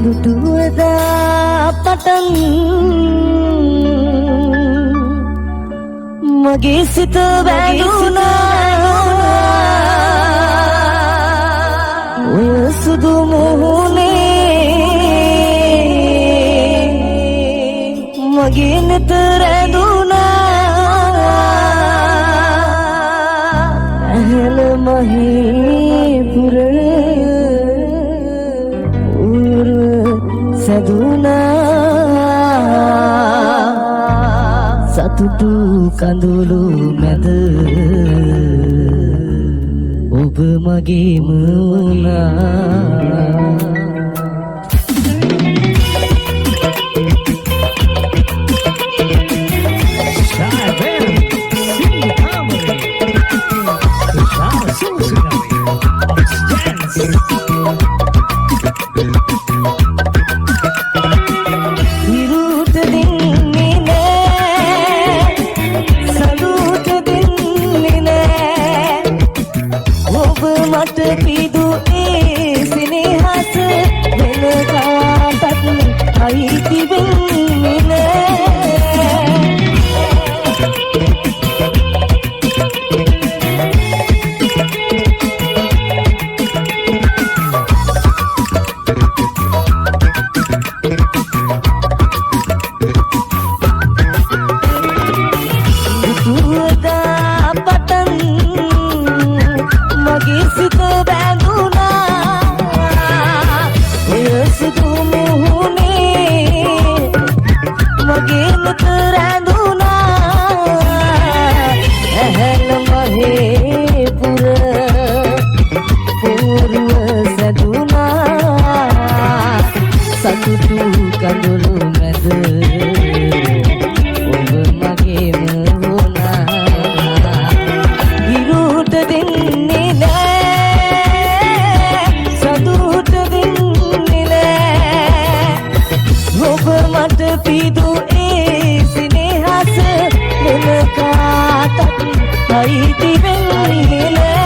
දුටුවදා පටන් මගේ සිත වැදුනා ඔය සුදු මුහුණේ මගේ නෙත රැඳුනා ඇහැල මහේපුර සතුටු කඳුළු මැද ඔබ මගේම වුණා පිදු ඒ සිනහස වෙන කාටත් අයිති වෙන්නේ නෑ දුටුවදා පටන් මගේ සිත සතුටු කඳුළු මැද ඔබ මගේම වුණා විරුට දෙන්නේ නෑ සතුට දෙන්නේ නෑ ඔබ මට පිදු ඒ සිනහස වෙන කාටත් අයිති වෙන්නේ නෑ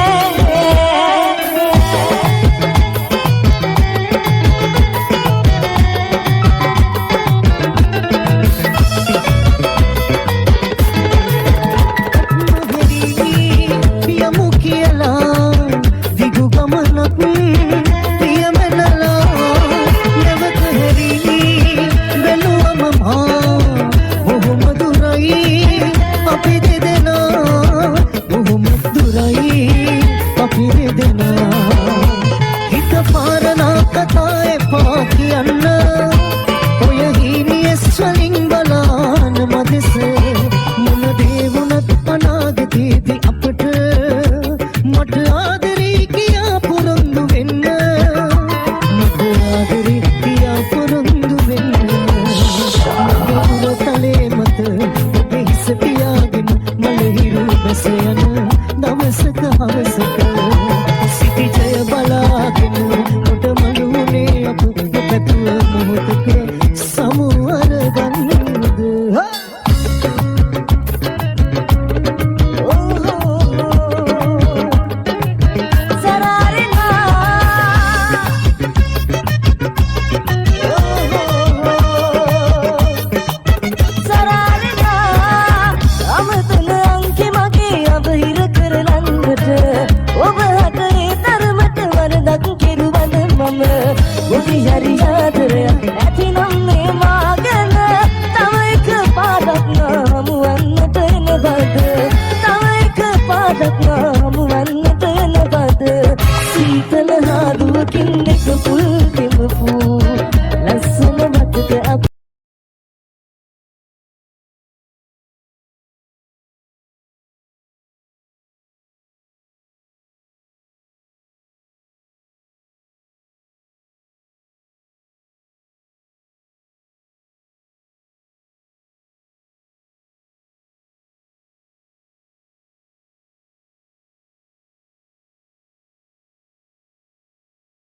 Hari